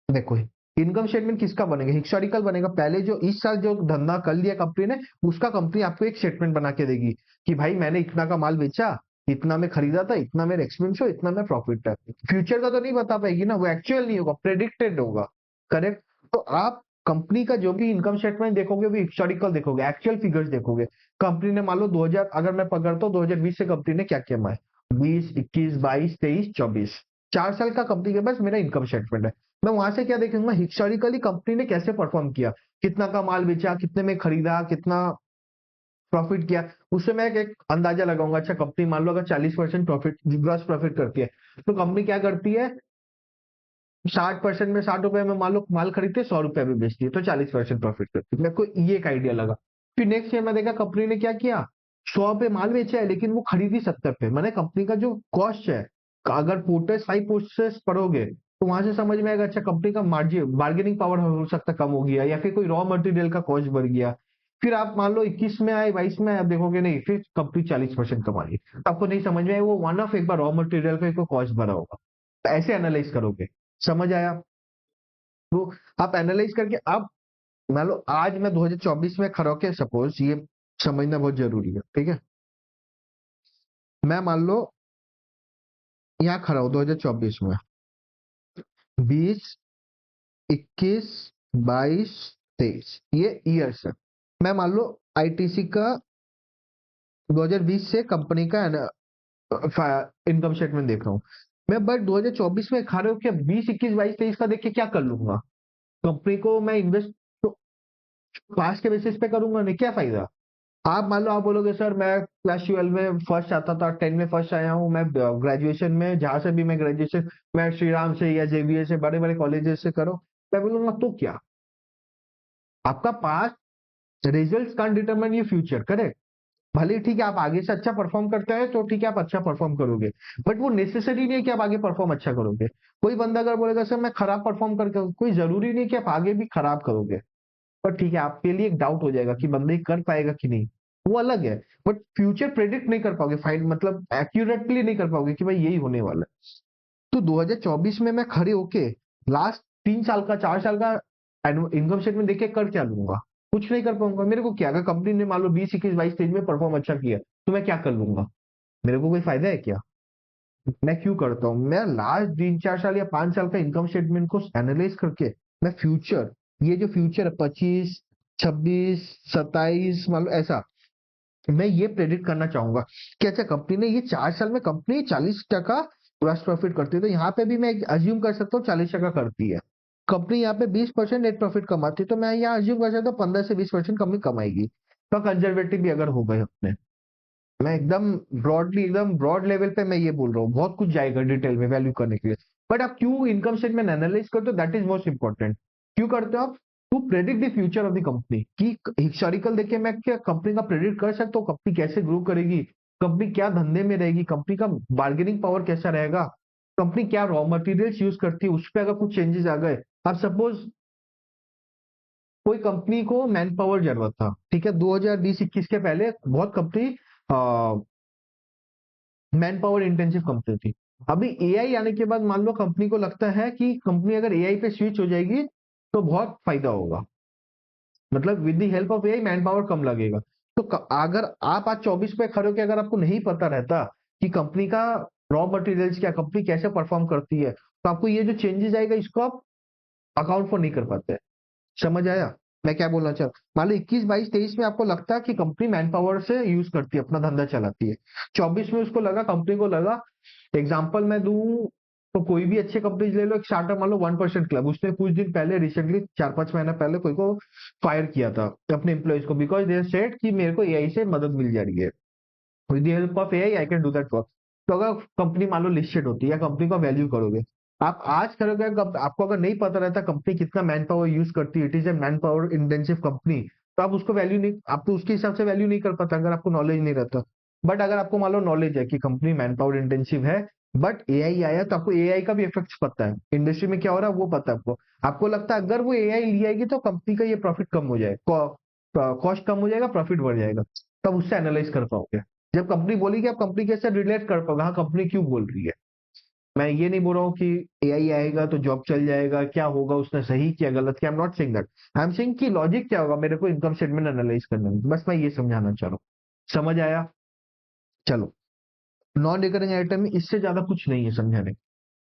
देखो इनकम स्टेटमेंट किसका बनेगा, हिस्टोरिकल बनेगा। पहले जो इस साल जो धंधा कर लिया कंपनी ने, उसका कंपनी आपको एक स्टेटमेंट बना के देगी कि भाई मैंने इतना का माल बेचा, इतना में खरीदा था, इतना मेरा एक्सपेंस हो, इतना में प्रॉफिट है। फ्यूचर का तो नहीं बता पाएगी ना, वो एक्चुअल नहीं होगा, प्रेडिक्टेड होगा, करेक्ट। तो आप कंपनी का जो भी इनकम स्टेटमेंट देखोगे वो हिस्टोरिकल देखोगे, एक्चुअल फिगर्स देखोगे। कंपनी ने मान लो 2000, अगर मैं पकड़ता हूँ 2020 से कंपनी ने क्या किया, मैं 20, 21, 22, 23, 24, 4 साल का कंपनी के पास मेरा इनकम स्टेटमेंट है। मैं वहां से क्या देखूंगा, हिस्टोरिकली कंपनी ने कैसे परफॉर्म किया, कितना का माल बेचा, कितने में खरीदा, कितना प्रॉफिट किया, उससे मैं एक अंदाजा लगाऊंगा। अच्छा कंपनी मान लो अगर 40% प्रॉफिट, ग्रॉस प्रॉफिट करती है, तो कंपनी क्या करती है, 60% में, 60 रुपए में मान लो माल खरीदती है, 100 रुपए में बेचती है, तो 40% प्रॉफिट करती है। मेरे को ये एक आइडिया लगा। फिर नेक्स्ट ईयर में देखा कंपनी ने क्या किया, 100 पे माल बेचा है लेकिन वो खरीदी 70 पे, मैंने कंपनी का जो कॉस्ट है, अगर पोर्टेस हाई पोर्टेस पढ़ोगे तो वहां से समझ में आएगा अच्छा कंपनी का मार्जिन, बार्गेनिंग पावर हो सकता है कम हो गया, या फिर कोई रॉ मटेरियल का कॉस्ट बढ़ गया। फिर आप मान लो 21 में आए, 22 में आए, आप देखोगे नहीं फिर कंपनी 40% कमा रही है, तो आपको नहीं समझ में आए वो वन ऑफ, एक बार रॉ मटेरियल का एक कॉस्ट बढ़ा होगा, तो ऐसे एनालाइज करोगे। समझ आया? तो आप एनालाइज करके, अब मान लो आज मैं 2024 में खड़ा होके, सपोज ये समझना बहुत जरूरी है, ठीक है। मैं मान लो यहाँ खड़ा हूँ 2024 में, 20, 21, 22, 23, ये ईयर्स है। मैं मान लो आईटीसी का 2020 से कंपनी का इनकम स्टेटमेंट देख रहा हूँ मैं, बट 2024 में खड़े होके 20, 21, 22, 23 का देख के क्या कर लूंगा, कंपनी को मैं इन्वेस्ट तो पास्ट के बेसिस पे करूंगा, नहीं क्या फायदा। आप मान लो आप बोलोगे सर मैं क्लास 12 में फर्स्ट आता था, 10 में फर्स्ट आया हूँ, मैं ग्रेजुएशन में जहां से भी मैं ग्रेजुएशन, मैं श्री राम से या जेवीए से, बड़े बड़े कॉलेजेस से करो, मैं बोलूंगा तो क्या, आपका past result can't determine your future, correct. भले ही ठीक है आप आगे से अच्छा परफॉर्म करते हैं तो ठीक है आप अच्छा परफॉर्म करोगे, बट वो नेसेसरी नहीं है कि आप आगे परफॉर्म अच्छा करोगे। कोई बंदा अगर बोलेगा सर मैं खराब परफॉर्म करके, कोई जरूरी नहीं कि आप आगे भी खराब करोगे, पर ठीक है आपके लिए एक डाउट हो जाएगा कि बंदे कर पाएगा कि नहीं, वो अलग है। बट फ्यूचर प्रेडिक्ट नहीं कर पाओगे, फाइंड मतलब एक्यूरेटली नहीं कर पाओगे कि भाई यही होने वाला है। तो 2024 में मैं खड़े होके लास्ट 3 साल का, 4 साल का इनकम स्टेटमेंट देख के कर क्या लूंगा, कुछ नहीं कर पाऊंगा। मेरे को क्या, अगर कंपनी ने मान लो 20, 21, 22 स्टेज में परफॉर्म अच्छा किया तो मैं क्या कर लूंगा, मेरे को कोई फायदा है क्या। मैं क्यों करता हूँ, मैं लास्ट 3, 4 साल या 5 साल का इनकम स्टेटमेंट को एनालाइज करके मैं फ्यूचर, ये जो फ्यूचर है 25, 26, 27 मान लो ऐसा, मैं ये प्रेडिक्ट करना चाहूंगा कि अच्छा कंपनी ने ये 4 साल में कंपनी 40% ग्रॉस प्रॉफिट करती है, तो यहाँ पे भी मैं अज्यूम कर सकता हूँ 40% करती है। कंपनी यहाँ पे 20% नेट प्रॉफिट कमाती है, तो मैं यहाँ अज्यूम कर सकता हूँ 15 से 20% कंपनी कमाएगी। तो कंजर्वेटिव भी अगर हो गए अपने, मैं एकदम ब्रॉडली, एकदम ब्रॉड लेवल पे मैं ये बोल रहा हूँ, बहुत कुछ जाएगा डिटेल में वैल्यू करने के लिए। बट आप क्यों इनकम स्टेटमेंट एनालाइज करते हो, दैट इज मोस्ट इंपॉर्टेंट। क्यों करते हो आप, to predict the future of the company, कि हिस्टोरिकल देख के मैं क्या कंपनी का प्रेडिक्ट कर सकता हूँ, कंपनी कैसे ग्रो करेगी, कंपनी क्या धंधे में रहेगी, कंपनी का बार्गेनिंग पावर कैसा रहेगा, कंपनी क्या रॉ मटेरियल्स यूज करती है, उस पर अगर कुछ चेंजेस आ गए। अब सपोज कोई कंपनी को मैन पावर जरूरत था, ठीक है, 2020-21 के पहले बहुत company man power intensive company थी। अभी एआई आने के बाद मान लो कंपनी को लगता है कि कंपनी अगर एआई पे स्विच हो जाएगी तो बहुत फायदा होगा, मतलब with the help of AI manpower कम लगेगा। तो अगर आप आज 24 पे खड़े हो के अगर आपको नहीं पता रहता कि कंपनी का रॉ मटेरियल्स क्या, कंपनी कैसे परफॉर्म करती है, तो आपको ये जो चेंजेस आएगा इसको आप अकाउंट फॉर नहीं कर पाते। समझ आया मैं क्या बोलना चाह रहा हूँ? मान लो 21, 22, 23 में आपको लगता है कि कंपनी मैन पावर से यूज करती है, अपना धंधा चलाती है। 24 में उसको लगा, कंपनी को लगा, एग्जाम्पल मैं दूं तो कोई भी अच्छे कंपनीज ले लो, एक स्टार्टअप मान लो 1% क्लब, उसने कुछ दिन पहले रिसेंटली 4-5 महीना पहले कोई को फायर किया था अपने एम्प्लॉइज को, बिकॉज दे सेड कि मेरे को एआई से मदद मिल जा रही है, with the help of AI I can do that work. तो अगर कंपनी मान लो लिस्टेड होती है या कंपनी का वैल्यू करोगे, आप आज करोगे, आपको अगर नहीं पता रहता कंपनी कितना मैन पावर यूज करती है, it is a man power intensive company, तो आप उसको वैल्यू नहीं, आप तो उसके हिसाब से वैल्यू नहीं कर पाता अगर आपको नॉलेज नहीं रहता। बट अगर आपको मान लो नॉलेज है कि कंपनी मैन पावर इंटेंसिव है, बट एआई आया तो आपको एआई का भी इफेक्ट पता है, इंडस्ट्री में क्या हो रहा है वो पता है आपको। आपको लगता है अगर वो एआई ले आएगी तो कंपनी का ये प्रॉफिट कम हो जाए, कॉस्ट कम हो जाएगा, प्रॉफिट बढ़ जाएगा, तब उससे एनालाइज कर पाओगे। जब कंपनी बोलेगी आप कंपनी कैसे रिलेट कर पाओगे, हाँ कंपनी क्यों बोल रही है। मैं ये नहीं बोल रहा हूँ कि एआई आएगा तो जॉब चल जाएगा, क्या होगा, उसने सही किया गलत किया, I am not saying that. I am saying कि लॉजिक क्या होगा मेरे को इनकम स्टेटमेंट एनालाइज करने में, बस मैं ये समझाना चाह रहा हूँ। समझ आया? चलो, नॉन रिकरिंग आइटम में इससे ज्यादा कुछ नहीं है समझाने।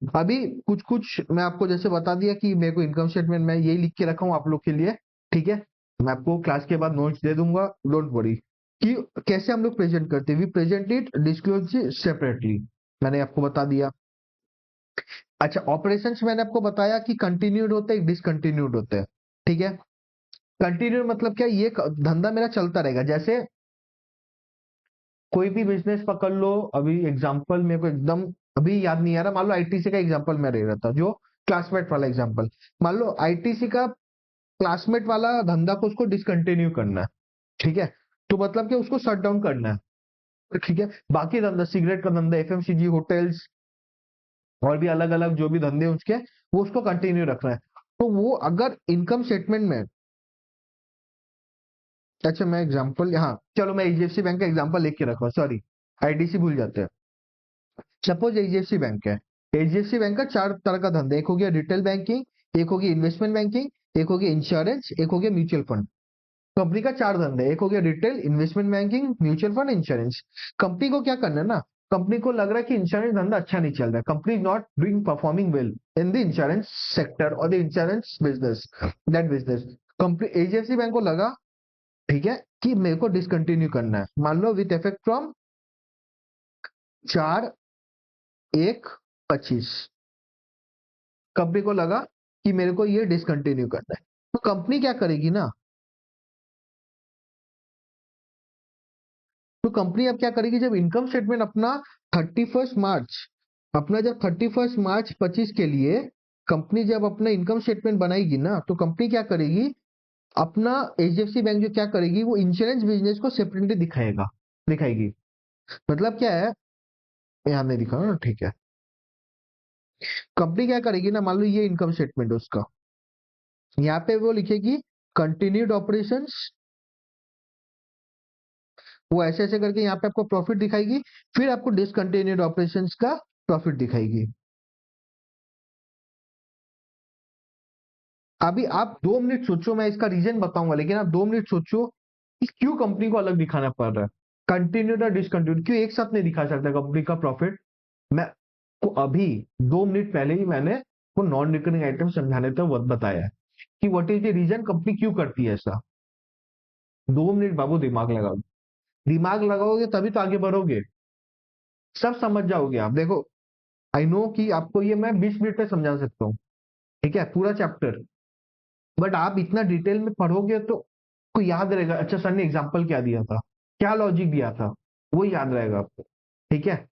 अभी कुछ कुछ मैं आपको जैसे बता दिया कि मेरे को इनकम स्टेटमेंट मैं यही लिख के रखा हूँ आप लोग के लिए, ठीक है। मैं आपको क्लास के बाद नोट्स दे दूंगा, डोंट वरी। कि कैसे हम लोग प्रेजेंट करते हैं, we present it disclose separately, मैंने आपको बता दिया। अच्छा, ऑपरेशंस मैंने आपको बताया कि कंटिन्यूड होते हैं, डिसकंटिन्यूड होते हैं, ठीक है। कंटिन्यूड मतलब क्या, ये धंधा मेरा चलता रहेगा। जैसे कोई भी बिजनेस पकड़ लो, अभी एग्जांपल मेरे को एकदम अभी याद नहीं आ रहा, मान लो आईटीसी का एग्जांपल मैं ले रहा था, जो क्लासमेट वाला एग्जांपल। मान लो आईटीसी का क्लासमेट वाला धंधा को उसको डिसकंटिन्यू करना है, ठीक है, तो मतलब कि उसको शट डाउन करना है, ठीक है। बाकी धंधा, सिगरेट का धंधा, एफएमसीजी, होटल्स और भी अलग अलग जो भी धंधे हैं उसके, वो उसको कंटिन्यू रखना है। तो वो अगर इनकम स्टेटमेंट में, अच्छा मैं एग्जांपल, हाँ चलो मैं एचडीएफसी बैंक का एग्जांपल लेके रखा हूँ, सॉरी आईडीसी भूल जाते हैं। सपोज एचडीएफसी बैंक है, एचडीएफसी बैंक का 4 तरह का धंधा, एक हो गया रिटेल बैंकिंग, एक हो गया इन्वेस्टमेंट बैंकिंग, एक हो गया इंश्योरेंस, एक हो गया म्यूचुअल फंड। कंपनी का 4 धंधे, एक हो गया retail, investment banking, mutual fund, insurance. Company को क्या करना है ना, कंपनी को लग रहा है कि इंश्योरेंस धंधा अच्छा नहीं चल रहा है, company is not doing performing well in the insurance sector और the insurance business, that business. Company HDFC bank को लगा, ठीक है, कि मेरे को डिसकंटिन्यू करना है, मान लो विथ इफेक्ट फ्रॉम 4/1/25, कंपनी को लगा कि मेरे को ये डिसकंटिन्यू करना है। तो कंपनी क्या करेगी ना, तो कंपनी अब क्या करेगी, जब इनकम स्टेटमेंट अपना 31 मार्च, अपना जब 31 मार्च 25 के लिए कंपनी जब अपना इनकम स्टेटमेंट बनाएगी ना, तो कंपनी क्या करेगी, अपना एचडीएफसी बैंक जो क्या करेगी, वो इंश्योरेंस बिजनेस को सेपरेटली दिखाएगी। मतलब क्या है, यहाँ नहीं दिखा ना, ठीक है। कंपनी क्या करेगी ना, मान लो ये इनकम स्टेटमेंट है उसका, यहाँ पे वो लिखेगी कंटिन्यूड ऑपरेशंस, वो ऐसे ऐसे करके यहाँ पे आपको प्रॉफिट दिखाएगी, फिर आपको डिसकंटिन्यूड ऑपरेशंस का प्रॉफिट दिखाएगी। अभी आप 2 मिनट सोचो, मैं इसका रीजन बताऊंगा, लेकिन आप 2 मिनट सोचो कि क्यों कंपनी को अलग दिखाना पड़ रहा है, कंटिन्यूड और डिसकंटिन्यूड क्यों एक साथ नहीं दिखा सकता कंपनी का प्रॉफिट। मैं को अभी 2 मिनट पहले ही मैंने वो नॉन रिकरिंग आइटम समझाने तक वक्त बताया है कि what is the reason company क्यों करती है ऐसा। 2 मिनट बाबू दिमाग लगाओ, दिमाग लगाओगे तभी तो आगे बढ़ोगे, सब समझ जाओगे आप। देखो, आई नो कि आपको ये मैं 20 मिनट में समझा सकता हूँ, ठीक है, पूरा चैप्टर, बट आप इतना डिटेल में पढ़ोगे तो आपको याद रहेगा, अच्छा सर ने एग्जाम्पल क्या दिया था, क्या लॉजिक दिया था, वो याद रहेगा आपको, ठीक है।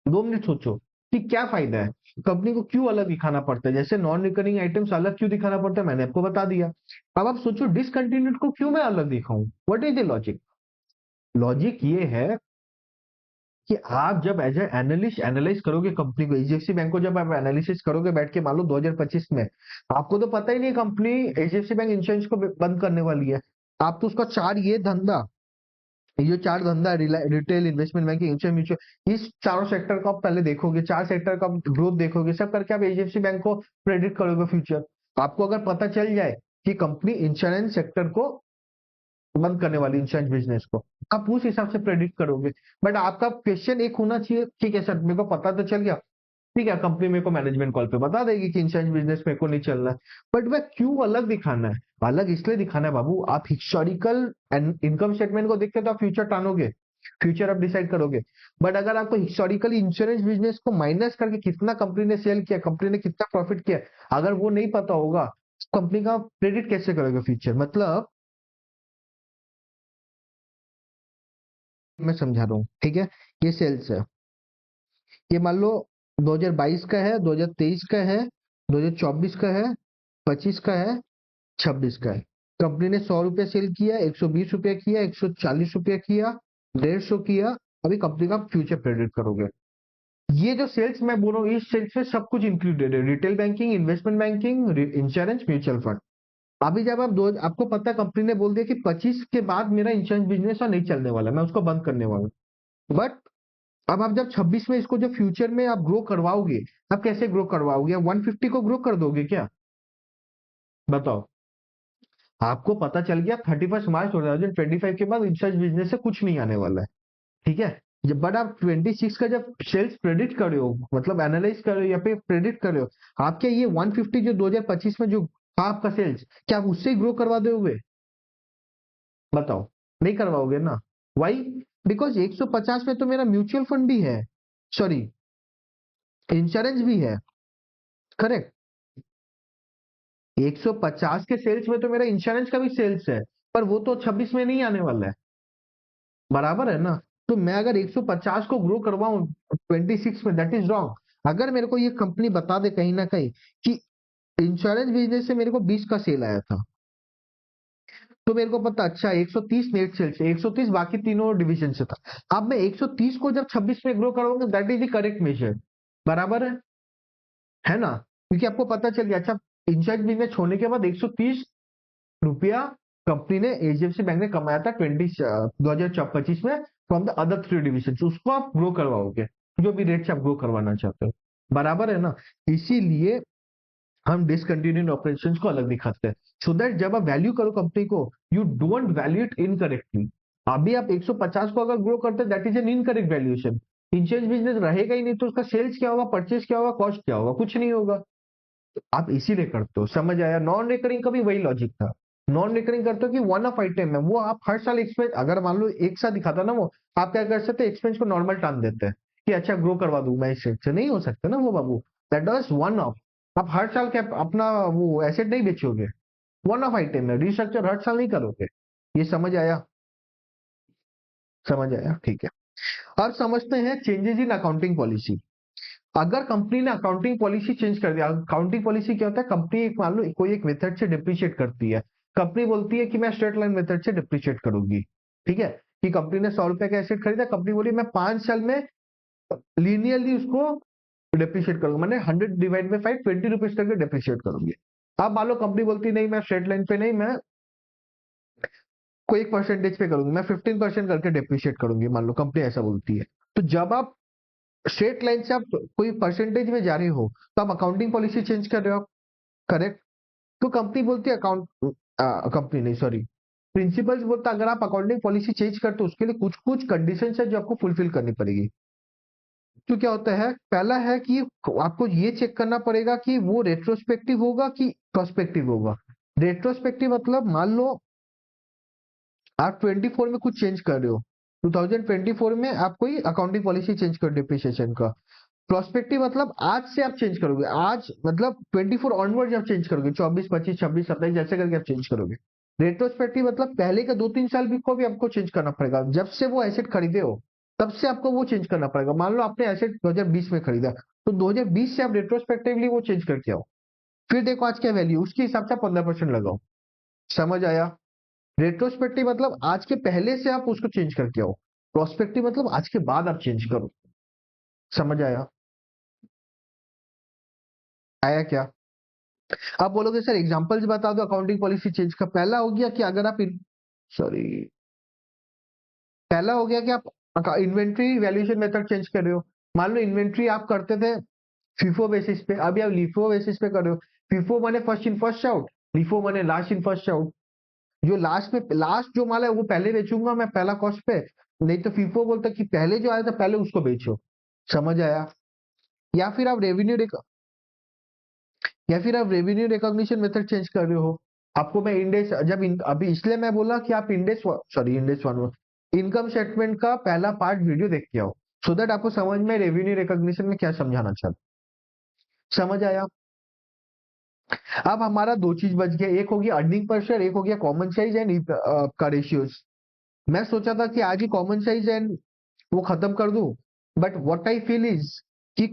2 मिनट सोचो कि क्या फायदा है, कंपनी को क्यों अलग दिखाना पड़ता है, जैसे नॉन रिकरिंग आइटम्स अलग क्यों दिखाना पड़ता है मैंने आपको बता दिया। अब आप सोचो डिसकंटिन्यूड को क्यों मैं अलग दिखाऊं, what is the logic. Logic ये है कि आप जब एज ए एनालिस्ट एनालाइज करोगे कंपनी को, एचडीएफसी बैंक को जब आप एनालिसिस करोगे बैठ के, मान लो 2025 में, आपको तो पता ही नहीं कंपनी एचडीएफसी बैंक इंश्योरेंस को बंद करने वाली है। आप तो उसका चार ये धंधा, ये जो चार धंधा, retail, investment banking, insurance, mutual, इस चारों सेक्टर को आप पहले देखोगे, चार सेक्टर का ग्रोथ देखोगे, सब करके आप एचडीएफसी बैंक को प्रेडिक्ट करोगे फ्यूचर। आपको अगर पता चल जाए कि कंपनी इंश्योरेंस सेक्टर को बंद करने वाली, इंश्योरेंस बिजनेस को, आप उस हिसाब से प्रेडिक्ट करोगे। बट आपका क्वेश्चन एक होना चाहिए, ठीक है सर मेरे को पता तो चल गया, ठीक है कंपनी मेरे को मैनेजमेंट कॉल पे बता देगी कि इंश्योरेंस बिजनेस मेरे को नहीं चलना है, बट वह क्यों अलग दिखाना है? अलग इसलिए दिखाना है बाबू, आप हिस्टोरिकल इनकम स्टेटमेंट को देखते तो आप फ्यूचर टानोगे, फ्यूचर आप डिसाइड करोगे। बट अगर आपको हिस्टोरिकली इंश्योरेंस बिजनेस को माइनस करके कितना कंपनी ने सेल किया, कंपनी ने कितना प्रॉफिट किया, अगर वो नहीं पता होगा, कंपनी का प्रेडिक्ट कैसे करोगे फ्यूचर? मतलब मैं समझा रहा हूँ, ठीक है। ये सेल्स है, ये मान लो 2022 का है, 2023 का है, 2024 का है, 25 का है, 26 का है। कंपनी ने 100 रुपये सेल किया, 120 रुपये किया, 140 रुपये किया, 150 किया। अभी कंपनी का फ्यूचर प्रेडिक्ट करोगे। ये जो सेल्स मैं बोल रहा हूँ, इस सेल्स में सब कुछ इंक्लूडेड है, retail banking, investment banking, insurance, mutual fund. अभी जब आपको पता है कंपनी ने बोल दिया कि 25 के बाद मेरा इंश्योरेंस बिजनेस और नहीं चलने वाला, मैं उसको बंद करने वाला हूँ, बट अब आप जब 26 में इसको जब फ्यूचर में आप ग्रो करवाओगे, आप कैसे ग्रो करवाओगे? 150 को ग्रो कर दोगे क्या? बताओ। आपको पता चल गया 31 मार्च 2025 के बाद इंश्योरेंस बिजनेस से कुछ नहीं आने वाला है, ठीक है। जब बट आप 26 का जब सेल्स प्रेडिक्ट कर रहे हो, मतलब एनालाइज कर रहे हो या फिर प्रेडिक्ट कर रहे हो, आपके ये 150 जो 2025 में जो था आपका सेल्स, क्या आप उससे ग्रो करवा दोगे? बताओ, नहीं करवाओगे ना। वाई? बिकॉज 150 में तो मेरा म्यूचुअल फंड भी है, सॉरी इंश्योरेंस भी है, करेक्ट। 150 के सेल्स में तो मेरा इंश्योरेंस का भी सेल्स है, पर वो तो 26 में नहीं आने वाला है, बराबर है ना। तो मैं अगर 150 को ग्रो करवाऊं 26 में, दैट इज रॉन्ग। अगर मेरे को ये कंपनी बता दे कहीं ना कहीं कि इंश्योरेंस बिजनेस से मेरे को 20 का सेल आया था, तो मेरे को पता, अच्छा 130 नेट सेल्स है, 130 बाकी तीनों डिवीजन से था। अब मैं 130 को जब 26 में ग्रो करवाऊंगा, that is the correct measure, बराबर है ना। क्योंकि आपको पता चल गया, अच्छा इंश्योरेंस बिजनेस छोड़ने के बाद 130 रुपया कंपनी ने, एचडीएफसी बैंक ने कमाया था 2025 में, from the other three division, उसको आप ग्रो करवाओगे, जो भी रेट से आप ग्रो करवाना चाहते हो, बराबर है ना। इसीलिए हम डिसकंटिन्यूड ऑपरेशंस को अलग दिखाते हैं, सो दैट जब आप वैल्यू करो कंपनी को, you don't value it incorrectly. अभी आप 150 को अगर ग्रो करते हैं, that is an incorrect valuation. Insurance business रहेगा ही नहीं, तो उसका सेल्स क्या होगा, परचेज क्या होगा, कॉस्ट क्या होगा, कुछ नहीं होगा। आप इसीलिए करते हो, समझ आया? नॉन रिकरिंग का भी वही लॉजिक था। नॉन रिकरिंग करते हो कि वन ऑफ आइटम है, वो आप हर साल एक्सपेंस, अगर मान लो एक साथ दिखाता ना वो, आप क्या कर सकते हैं, एक्सपेंस को नॉर्मल टान देते हैं कि अच्छा ग्रो करवा दूं मैं इससे, नहीं हो सकता ना वो बाबू। That was one off. आप हर साल क्या अपना वो एसेट नहीं बेचोगे, वन ऑफ आइटम है, रिस्ट्रक्चर हर साल नहीं करोगे। ये समझ आया? समझ आया, ठीक है। अब समझते हैं चेंजेस इन अकाउंटिंग पॉलिसी। अगर कंपनी ने अकाउंटिंग पॉलिसी चेंज कर दिया, अकाउंटिंग पॉलिसी क्या होता है, कंपनी एक मान लो कोई एक मेथड से डिप्रिशिएट करती है, कंपनी बोलती है कि मैं स्ट्रेट लाइन मेथड से डिप्रिशिएट करूंगी, ठीक है। कि कंपनी ने 100 रुपए का एसेट खरीदा, कंपनी बोली मैं 5 साल में लीनियरली उसको डिप्रिशिएट करूंगा, मैंने 100/5 20 रुपीज करके डिप्रिशिएट करूंगी। अब मान लो कंपनी बोलती नहीं, मैं स्ट्रेट लाइन पे नहीं, मैं कोई एक परसेंटेज पे करूंगी, मैं 15% करके डिप्रिशिएट करूंगी, मान लो कंपनी ऐसा बोलती है। तो जब आप स्ट्रेट लाइन से आप कोई परसेंटेज में जा रहे हो, तो आप अकाउंटिंग पॉलिसी चेंज कर रहे हो, करेक्ट। तो कंपनी बोलती है, अकाउंट कंपनी नहीं सॉरी, प्रिंसिपल्स बोलता है, अगर आप अकाउंटिंग पॉलिसी चेंज करते हो, उसके लिए कुछ कुछ कंडीशन है जो आपको फुलफिल करनी पड़ेगी। तो क्या होता है, पहला है कि आपको ये चेक करना पड़ेगा कि वो रेट्रोस्पेक्टिव होगा कि प्रोस्पेक्टिव होगा। रेट्रोस्पेक्टिव मतलब मान लो आप 24 में कुछ चेंज कर रहे हो, 2024 में आप कोई अकाउंटिंग पॉलिसी चेंज कर डिप्रिसिएशन का। प्रोस्पेक्टिव मतलब आज से आप चेंज करोगे, आज मतलब 24 ऑनवर्ड आप चेंज करोगे, 24 25 26 27 जैसे करके आप चेंज करोगे। रेट्रोस्पेक्टिव मतलब पहले का 2-3 साल भी को भी आपको चेंज करना पड़ेगा, जब से वो एसेट खरीदे हो तब से आपको वो चेंज करना पड़ेगा। मान लो आपने एसेट 2020 में खरीदा, तो 2020 से आप रेट्रोस्पेक्टिवली वो चेंज करके आओ, फिर देखो आज क्या वैल्यू, उसके हिसाब से आप 15% लगाओ। समझ आया? रेट्रोस्पेक्टिव मतलब आज के पहले से आप उसको चेंज करके आओ, प्रोस्पेक्टिव मतलब आज के बाद आप चेंज करो। समझ आया? आया क्या? आप बोलोगे सर एग्जांपल्स बता दो अकाउंटिंग पॉलिसी चेंज का। पहला हो गया कि अगर आप सॉरी पहला हो गया कि आप इन्वेंट्री वैल्यूएशन मेथड चेंज कर रहे हो। मान लो इन्वेंट्री आप करते थे फीफो बेसिस पे, अभी आप लिफो बेसिस पे कर रहे हो। फीफो माने first in first out, LIFO माने लास्ट इन फर्स्ट आउट। जो लास्ट में लास्ट जो माल है वो पहले बेचूंगा मैं पहला कॉस्ट पे, नहीं तो फीफो बोलता कि पहले जो आया था पहले उसको बेचो। समझ आया? या फिर आप रेवेन्यू या फिर आप रेवेन्यू रिकॉग्निशन मेथड चेंज कर रहे हो। आपको मैं इंडेक्स अभी इसलिए मैं बोला कि आप इंडेक्स वन इनकम स्टेटमेंट का पहला पार्ट वीडियो देख के आओ, सो दैट आपको समझ में रेवेन्यू रिकॉग्निशन में क्या समझाना चाहता। समझ आया? अब हमारा दो चीज बच गया, एक हो गया अर्निंग पर शेयर, एक हो गया कॉमन साइज एंड का रेशियोज। मैं सोचा था कि आज ही कॉमन साइज एंड वो खत्म कर दूं, but what I feel is कि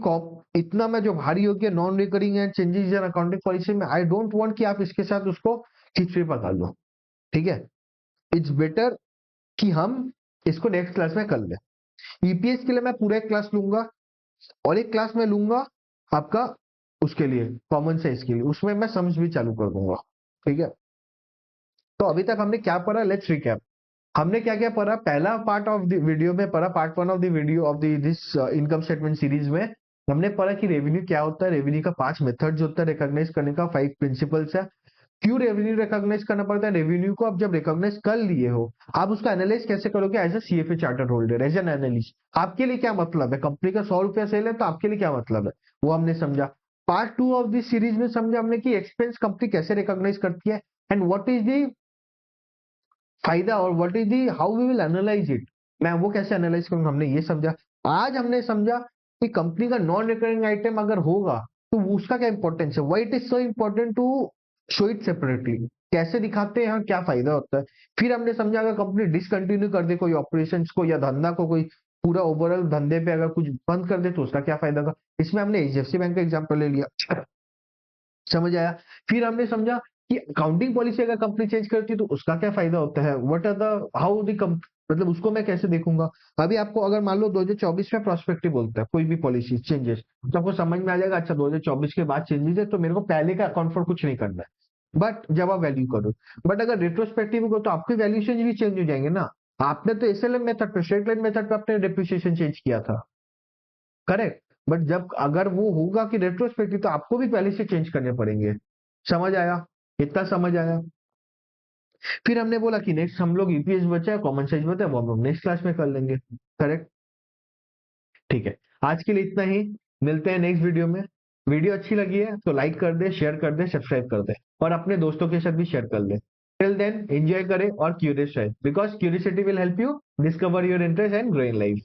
इतना में जो भारी हो गया non recurring and changes in accounting policy में, आई डोंट वांट कि आप इसके साथ उसको खिचड़ी पका लो। ठीक है? इट्स बेटर कि हम इसको नेक्स्ट क्लास में कर ले। ईपीएस के लिए मैं पूरा एक क्लास लूंगा, और एक क्लास में लूंगा आपका उसके लिए कॉमन साइज के लिए, उसमें मैं सम्स भी चालू कर दूंगा। ठीक है? तो अभी तक हमने क्या पढ़ा, लेट्स रिकैप। हमने क्या क्या पढ़ा, पहला पार्ट ऑफ द वीडियो में पढ़ा, part one of the video of the this income statement series में हमने पढ़ा कि रेवेन्यू क्या होता है, रेवेन्यू का 5 मेथड्स होता है रिकॉग्नाइज करने का, 5 प्रिंसिपल्स है। क्यों रेवेन्यू रिकॉग्नाइज करना पड़ता है, रेवेन्यू को आप जब रिकॉग्नाइज कर लिए हो आप उसका एनालाइज कैसे करोगे as a CFA charter holder, as an analyst. आपके लिए क्या मतलब है, कंपनी का 100 रुपया सेल है तो आपके लिए क्या मतलब है, वो हमने समझा। Part two of this series में समझा हमने कि एक्सपेंस कंपनी कैसे रिकॉग्नाइज करती है, एंड व्हाट इज दी फायदा, और what is the how we will analyse it, मैं वो कैसे एनालाइज करूंगा, हमने ये समझा। आज हमने समझा कि कंपनी का नॉन रिकरिंग आइटम अगर होगा तो उसका क्या इंपॉर्टेंस है, why it is so important to show it separately, कैसे दिखाते हैं, क्या फायदा होता है। फिर हमने समझा अगर कंपनी डिसकंटिन्यू कर दे कोई ऑपरेशन को या धंधा को, कोई पूरा ओवरऑल धंधे पे अगर कुछ बंद कर दे तो उसका क्या फायदा था। इसमें हमने एचडीएफसी बैंक का एग्जाम्पल ले लिया। समझ आया? फिर हमने समझा कि अकाउंटिंग पॉलिसी अगर कंपनी चेंज करती है तो उसका क्या फायदा होता है, what are the how the मतलब उसको मैं कैसे देखूंगा। अभी आपको अगर मान लो 2024 में प्रोस्पेक्टिव बोलता है कोई भी पॉलिसी चेंजेस, तो आपको समझ में आ जाएगा अच्छा 2024 के बाद चेंजेस है तो मेरे को पहले का अकाउंट फॉर कुछ नहीं करना है, बट जब आप वैल्यू करो। बट अगर रेट्रोस्पेक्टिव हो तो आपके वैल्यूएशन भी चेंज हो जाएंगे ना। आपने तो एसएलएम मेथड पे, स्ट्रेट लाइन मेथड पे अपने डेप्रिसिएशन चेंज किया था, करेक्ट। बट जब अगर वो होगा कि रेट्रोस्पेक्टिव तो आपको भी पहले से चेंज करने पड़ेंगे। समझ आया? इतना समझ आया? फिर हमने बोला कि नेक्स्ट हम लोग ईपीएस बचा है, कॉमन साइज बचा है, वो हम लोग नेक्स्ट क्लास में कर लेंगे। करेक्ट? ठीक है, आज के लिए इतना ही। मिलते हैं नेक्स्ट वीडियो में। वीडियो अच्छी लगी है तो लाइक कर दे, शेयर कर दे, सब्सक्राइब कर दे, और अपने दोस्तों के साथ भी शेयर कर ले। टिल देन एंजॉय करें और क्यूरियस रहे, because curiosity will help you discover your interest and grow in life.